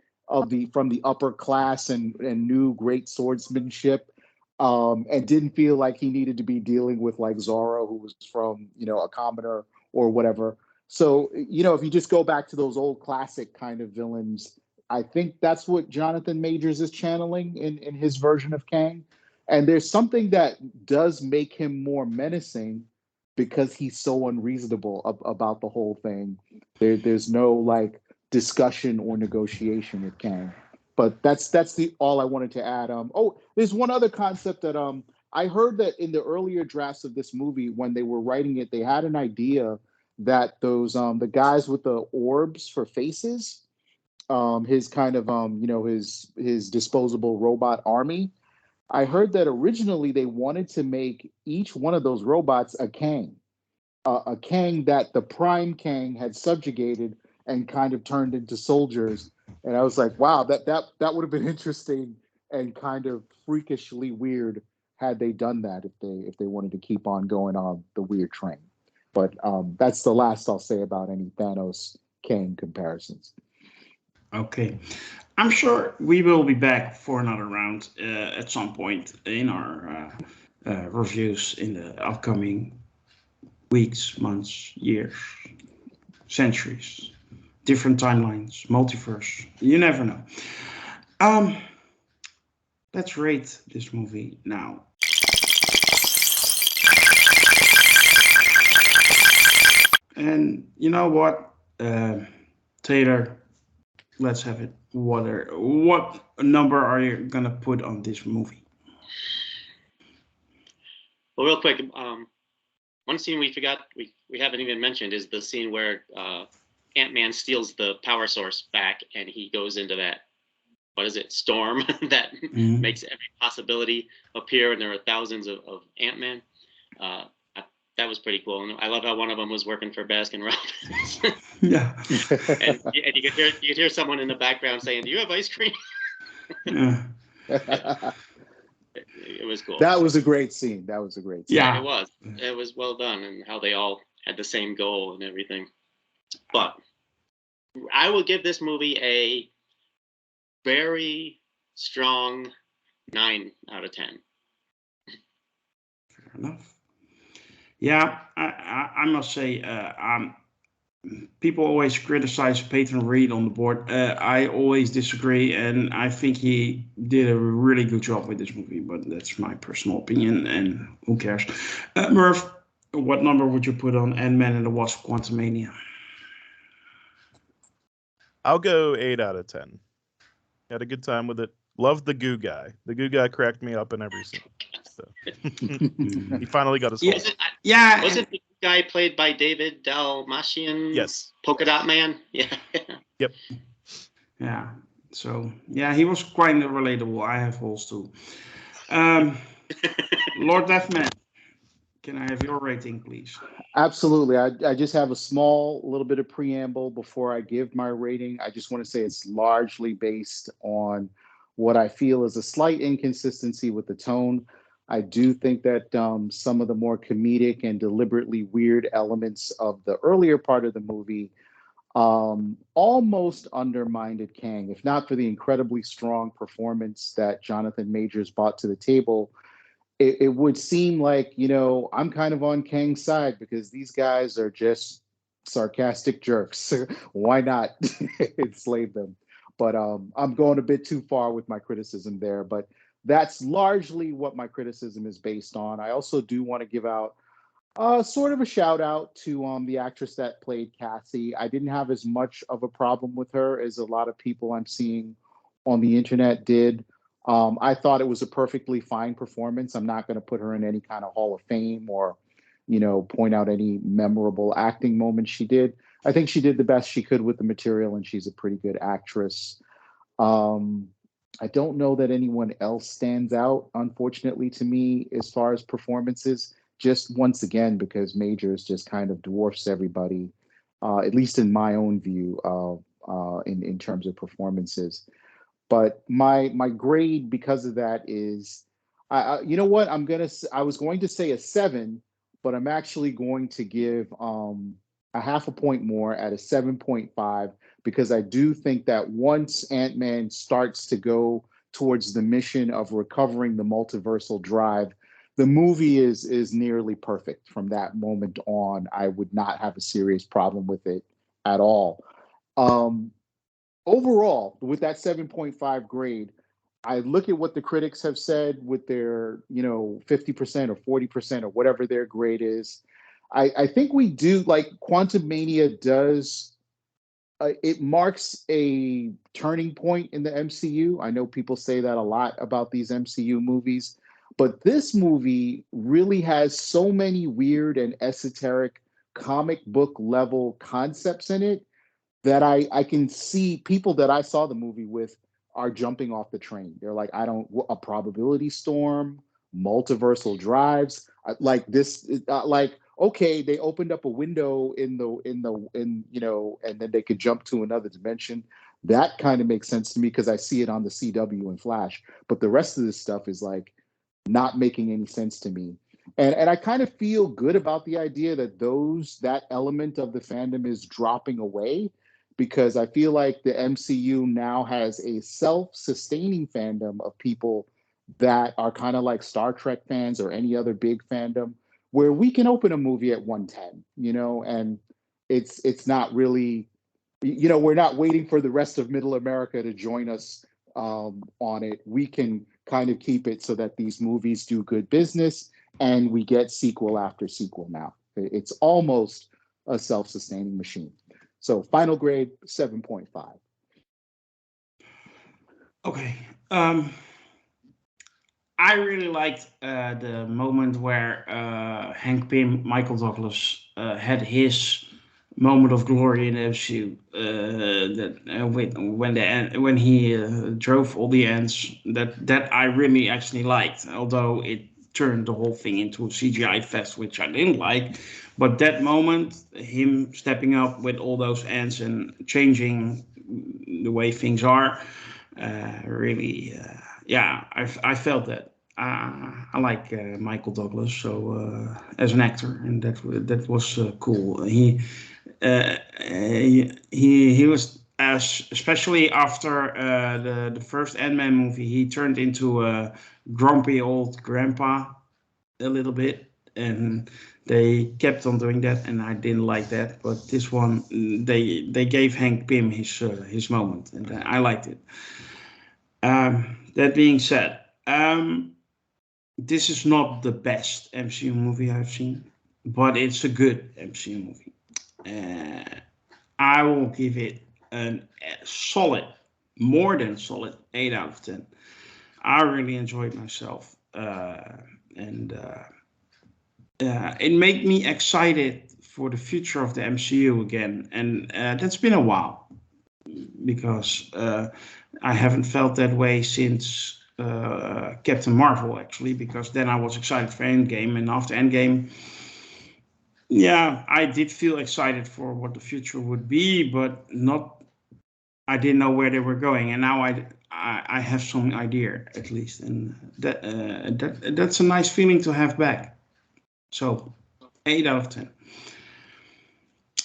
from the upper class and knew great swordsmanship, and didn't feel like he needed to be dealing with like Zorro, who was from a commoner or whatever. So if you just go back to those old classic kind of villains, I think that's what Jonathan Majors is channeling in his version of Kang. And there's something that does make him more menacing because he's so unreasonable about the whole thing. There's no like discussion or negotiation with Kang. But that's all I wanted to add. There's one other concept that I heard that in the earlier drafts of this movie, when they were writing it, they had an idea that those the guys with the orbs for faces, his kind of his disposable robot army. I heard that originally they wanted to make each one of those robots a Kang, a Kang that the Prime Kang had subjugated and kind of turned into soldiers. And I was like, wow, that would have been interesting and kind of freakishly weird had they done that, if they wanted to keep on going on the weird train. But that's the last I'll say about any Thanos Kang comparisons. Okay. I'm sure we will be back for another round at some point in our reviews in the upcoming weeks, months, years, centuries, different timelines, multiverse. You never know. Let's rate this movie now. And you know what, Taylor, let's have it. What number are you gonna put on this movie? Well, real quick, one scene we forgot we haven't even mentioned is the scene where Ant-Man steals the power source back and he goes into that, what is it, storm that makes every possibility appear, and there are thousands of Ant-Man. That was pretty cool. And I love how one of them was working for Baskin Robbins. Yeah. and you could hear someone in the background saying, "Do you have ice cream?" Yeah. It was cool. That was a great scene. Yeah, it was. It was well done, and how they all had the same goal and everything. But I will give this movie a very strong 9 out of 10. Fair enough. Yeah, I must say people always criticize Peyton Reed on the board. I always disagree, and I think he did a really good job with this movie. But that's my personal opinion, and who cares? Merv, what number would you put on Ant-Man and the Wasp: Quantumania? I'll go 8 out of 10. Had a good time with it. Loved the goo guy. The goo guy cracked me up in every scene. So. He finally got his Yeah. hole. Yeah. Wasn't the guy played by David Dalmatian? Yes. Polka Dot Man? Yeah. Yep. Yeah. So, yeah, he was quite relatable. I have holes too. Lord Deathman, can I have your rating, please? Absolutely. I just have a small little bit of preamble before I give my rating. I just want to say it's largely based on what I feel is a slight inconsistency with the tone. I do think that some of the more comedic and deliberately weird elements of the earlier part of the movie almost undermined Kang, if not for the incredibly strong performance that Jonathan Majors brought to the table. It would seem like, I'm kind of on Kang's side because these guys are just sarcastic jerks. Why not enslave them? But I'm going a bit too far with my criticism there. But that's largely what my criticism is based on. I also do want to give out sort of a shout out to the actress that played Cassie. I didn't have as much of a problem with her as a lot of people I'm seeing on the internet did. I thought it was a perfectly fine performance. I'm not going to put her in any kind of Hall of Fame or, point out any memorable acting moments she did. I think she did the best she could with the material, and she's a pretty good actress. I don't know that anyone else stands out, unfortunately, to me, as far as performances. Just once again, because Majors just kind of dwarfs everybody, at least in my own view, in terms of performances. But my grade because of that is, you know what, I was going to say a 7, but I'm actually going to give a half a point more at a 7.5, because I do think that once Ant-Man starts to go towards the mission of recovering the multiversal drive, the movie is nearly perfect from that moment on. I would not have a serious problem with it at all. Overall, with that 7.5 grade, I look at what the critics have said with their, 50% or 40% or whatever their grade is. I think we do, like, Quantumania does, it marks a turning point in the MCU. I know people say that a lot about these MCU movies, but this movie really has so many weird and esoteric comic book level concepts in it that I can see people that I saw the movie with are jumping off the train. They're like, a probability storm, multiversal drives, like this, like, okay, they opened up a window in and then they could jump to another dimension. That kind of makes sense to me because I see it on the CW and Flash, but the rest of this stuff is like not making any sense to me. And I kind of feel good about the idea that that element of the fandom is dropping away, because I feel like the MCU now has a self-sustaining fandom of people that are kind of like Star Trek fans or any other big fandom, where we can open a movie at 110, and it's not really, we're not waiting for the rest of Middle America to join us on it. We can kind of keep it so that these movies do good business and we get sequel after sequel now. It's almost a self-sustaining machine. So final grade, 7.5. Okay. I really liked the moment where Hank Pym, Michael Douglas, had his moment of glory in the MCU. When he drove all the ants, that I really actually liked. Although it turned the whole thing into a CGI fest, which I didn't like. But that moment, him stepping up with all those ants and changing the way things are, really, yeah, I felt that. I like Michael Douglas as an actor, and that was cool. He was, especially after the first Ant-Man movie, he turned into a grumpy old grandpa a little bit, and they kept on doing that, and I didn't like that. But this one, they gave Hank Pym his moment, and I liked it. That being said, this is not the best MCU movie I've seen, but it's a good MCU movie. I will give it a solid, more than solid 8 out of 10. I really enjoyed myself, and it made me excited for the future of the MCU again, and that's been a while, because I haven't felt that way since Captain Marvel, actually, because then I was excited for Endgame, and after Endgame, yeah, I did feel excited for what the future would be, but I didn't know where they were going, and now I have some idea, at least, and that's a nice feeling to have back. So 8 out of 10.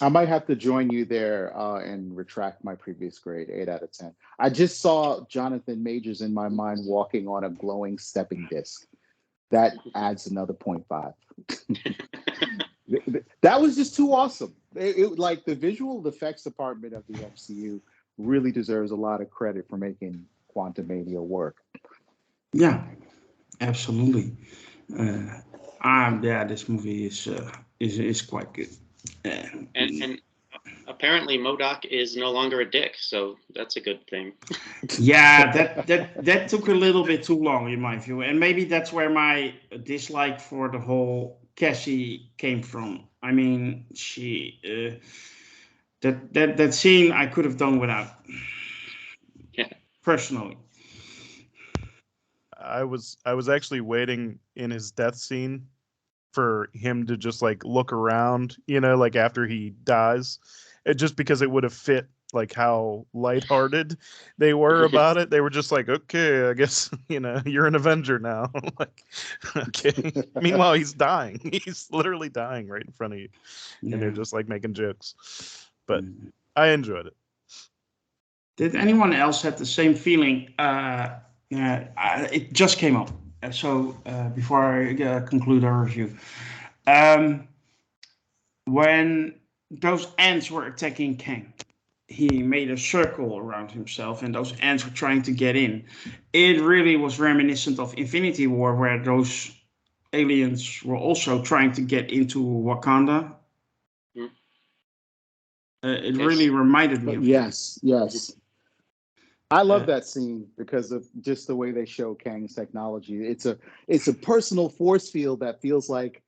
I might have to join you there and retract my previous grade, 8 out of 10. I just saw Jonathan Majors in my mind walking on a glowing stepping disc. That adds another 0.5. That was just too awesome. Like the visual effects department of the MCU really deserves a lot of credit for making Quantumania work. Yeah, absolutely. Yeah, this movie is quite good. And apparently MODOK is no longer a dick, so that's a good thing. Yeah, that took a little bit too long in my view, and maybe that's where my dislike for the whole Cassie came from. I mean, that scene I could have done without. Yeah. Personally. I was actually waiting in his death scene for him to just like look around, like after he dies, just because it would have fit like how lighthearted they were about it. They were just like, okay, I guess you're an Avenger now. Like, okay. Meanwhile, he's dying. He's literally dying right in front of you, and they're just like making jokes. But I enjoyed it. Did anyone else have the same feeling? It just came up. So before I conclude our review, when those ants were attacking Kang, he made a circle around himself, and those ants were trying to get in. It really was reminiscent of Infinity War, where those aliens were also trying to get into Wakanda. It really reminded me of Yes. I love that scene because of just the way they show Kang's technology. It's a personal force field that feels like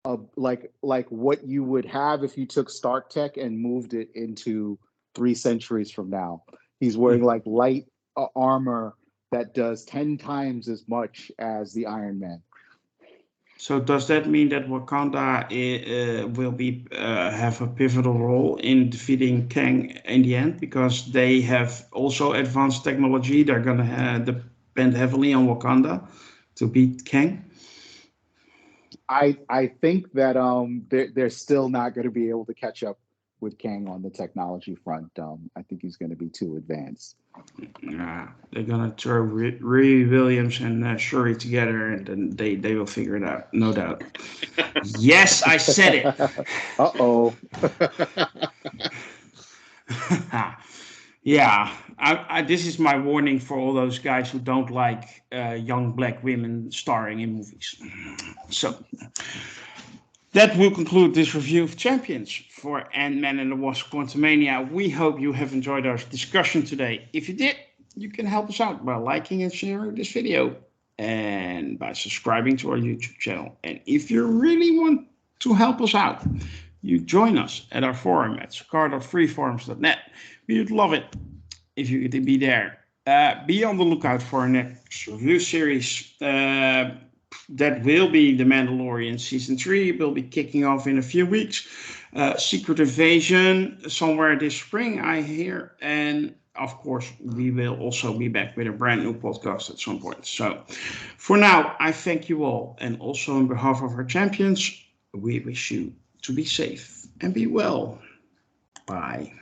what you would have if you took Stark Tech and moved it into 3 centuries from now. He's wearing like light armor that does 10 times as much as the Iron Man. So does that mean that Wakanda will be have a pivotal role in defeating Kang in the end, because they have also advanced technology? They're going to depend heavily on Wakanda to beat Kang. I think that they're still not going to be able to catch up with Kang on the technology front. I think he's going to be too advanced. They're going to throw Riri Williams and Shuri together, and then they will figure it out, no doubt. Yes, I said it. Uh-oh. Yeah, this is my warning for all those guys who don't like young black women starring in movies. So that will conclude this review of Champions for Antman and the Wasp Quantumania. We hope you have enjoyed our discussion today. If you did, you can help us out by liking and sharing this video, and by subscribing to our YouTube channel. And if you really want to help us out, you join us at our forum at sakar.freeforums.net. We would love it if you could be there. Be on the lookout for our next review series. That will be The Mandalorian Season 3. It will be kicking off in a few weeks. Secret Invasion somewhere this spring, I hear. And of course, we will also be back with a brand new podcast at some point. So for now, I thank you all. And also on behalf of our champions, we wish you to be safe and be well. Bye.